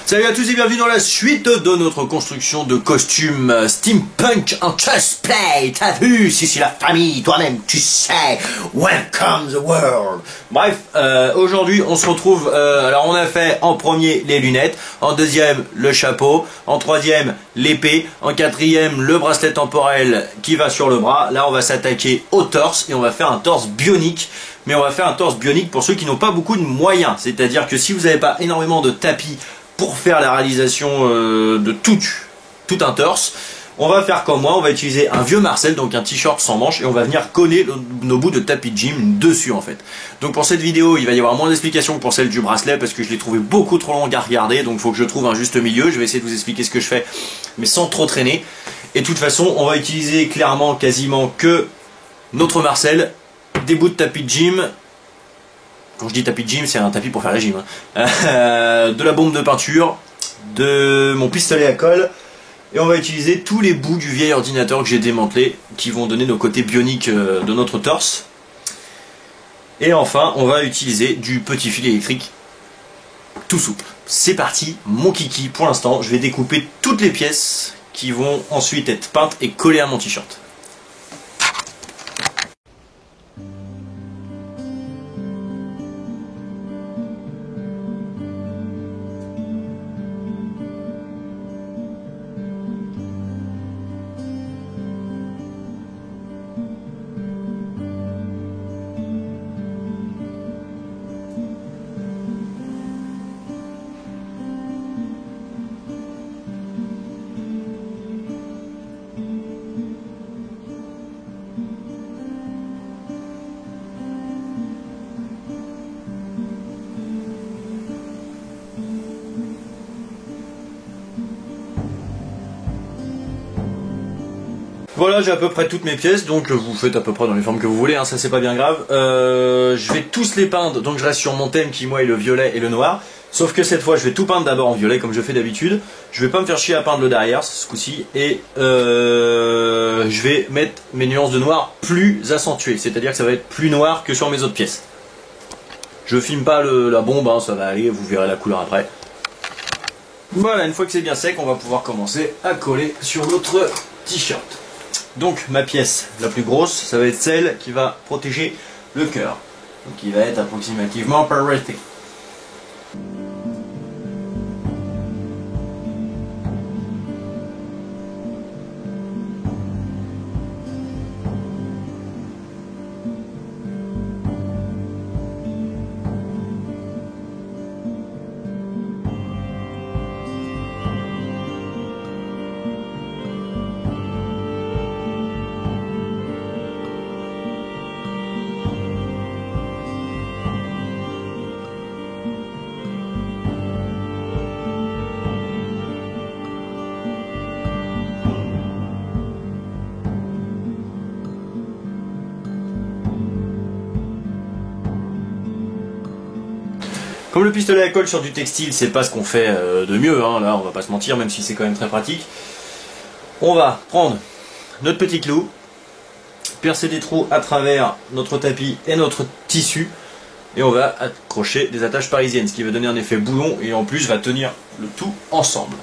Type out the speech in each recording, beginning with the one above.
Salut à tous et bienvenue dans la suite de notre construction de costumes steampunk en cosplay. T'as vu, si c'est la famille, toi-même tu sais. Welcome the world. Bref, aujourd'hui on se retrouve, alors on a fait en premier les lunettes, en deuxième le chapeau, en troisième l'épée, en quatrième le bracelet temporel qui va sur le bras. Là on va s'attaquer au torse et on va faire un torse bionique. Mais on va faire un torse bionique pour ceux qui n'ont pas beaucoup de moyens. C'est-à-dire que si vous n'avez pas énormément de tapis pour faire la réalisation de tout un torse, on va faire comme moi, on va utiliser un vieux Marcel, donc un t-shirt sans manches, et on va venir coller nos bouts de tapis de gym dessus en fait. Donc pour cette vidéo, il va y avoir moins d'explications que pour celle du bracelet, parce que je l'ai trouvé beaucoup trop long à regarder, donc il faut que je trouve un juste milieu. Je vais essayer de vous expliquer ce que je fais, mais sans trop traîner. Et de toute façon, on va utiliser clairement quasiment que notre Marcel, des bouts de tapis de gym. Quand je dis tapis de gym, c'est un tapis pour faire la gym. De la bombe de peinture, de mon pistolet à colle, et on va utiliser tous les bouts du vieil ordinateur que j'ai démantelé, qui vont donner nos côtés bioniques de notre torse. Et enfin, on va utiliser du petit fil électrique tout souple. C'est parti, mon kiki. Pour l'instant, je vais découper toutes les pièces qui vont ensuite être peintes et collées à mon t-shirt. Voilà, j'ai à peu près toutes mes pièces, donc vous faites à peu près dans les formes que vous voulez, hein, ça c'est pas bien grave. Je vais tous les peindre, donc je reste sur mon thème qui moi est le violet et le noir. Sauf que cette fois je vais tout peindre d'abord en violet comme je fais d'habitude. Je vais pas me faire chier à peindre le derrière ce coup-ci. Et je vais mettre mes nuances de noir plus accentuées, c'est-à-dire que ça va être plus noir que sur mes autres pièces. Je filme pas la bombe, hein, ça va aller, vous verrez la couleur après. Voilà, une fois que c'est bien sec, on va pouvoir commencer à coller sur notre t-shirt. Donc ma pièce la plus grosse, ça va être celle qui va protéger le cœur, donc qui va être approximativement par ici. Comme le pistolet à colle sur du textile, c'est pas ce qu'on fait de mieux, hein, là on va pas se mentir, même si c'est quand même très pratique. On va prendre notre petit clou, percer des trous à travers notre tapis et notre tissu, et on va accrocher des attaches parisiennes, ce qui va donner un effet boulon et en plus va tenir le tout ensemble.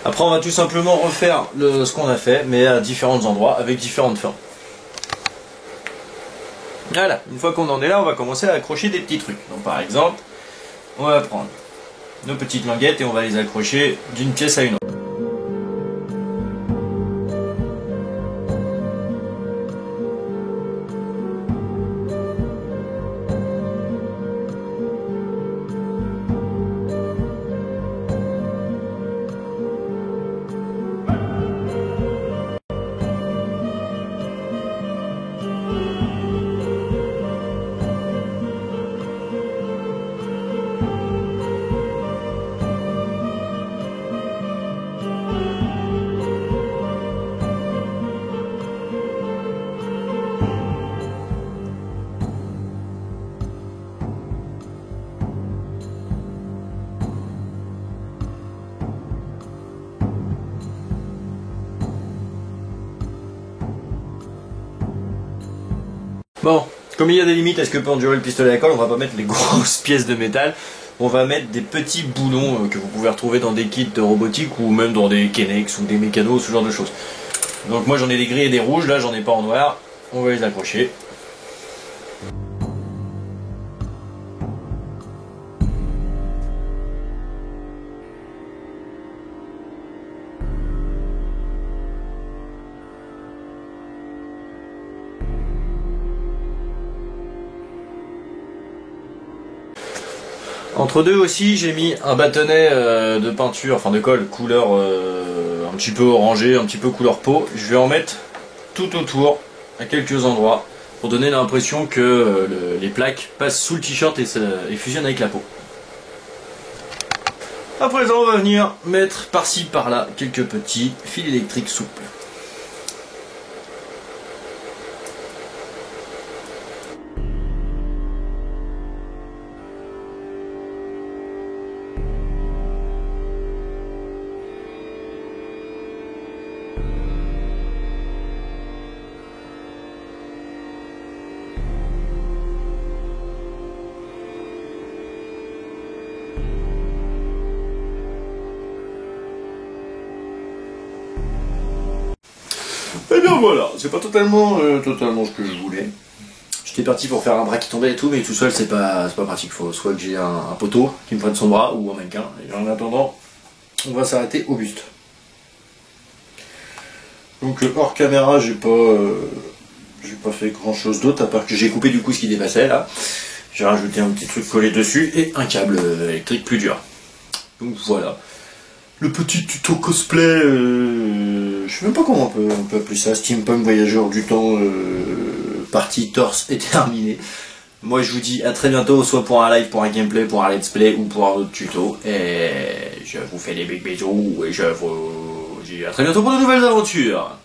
Après on va tout simplement refaire ce qu'on a fait, mais à différents endroits, avec différentes formes. Voilà, une fois qu'on en est là, on va commencer à accrocher des petits trucs. Donc par exemple, on va prendre nos petites languettes et on va les accrocher d'une pièce à une autre. Bon, comme il y a des limites à ce que peut endurer le pistolet à colle, on va pas mettre les grosses pièces de métal. On va mettre des petits boulons que vous pouvez retrouver dans des kits robotiques ou même dans des Kennex ou des mécanos, ce genre de choses. Donc moi j'en ai des gris et des rouges, là j'en ai pas en noir. On va les accrocher. Entre deux aussi, j'ai mis un bâtonnet de peinture, enfin de colle, couleur un petit peu orangé, un petit peu couleur peau. Je vais en mettre tout autour, à quelques endroits, pour donner l'impression que les plaques passent sous le t-shirt et fusionnent avec la peau. À présent, on va venir mettre par-ci par-là quelques petits fils électriques souples. Et bien voilà, c'est pas totalement ce que je voulais. J'étais parti pour faire un bras qui tombait et tout, mais tout seul c'est pas pratique. Faut soit que j'ai un poteau qui me prenne son bras ou un mannequin. Et en attendant, on va s'arrêter au buste. Donc hors caméra, j'ai pas fait grand chose d'autre à part que j'ai coupé du coup ce qui dépassait là. J'ai rajouté un petit truc collé dessus et un câble électrique plus dur. Donc voilà. Le petit tuto cosplay, je sais même pas comment on peut appeler ça, Steampunk Voyageur du temps, partie torse est terminée. Moi je vous dis à très bientôt, soit pour un live, pour un gameplay, pour un let's play ou pour un autre tuto. Et je vous fais des big bisous et je vous dis à très bientôt pour de nouvelles aventures.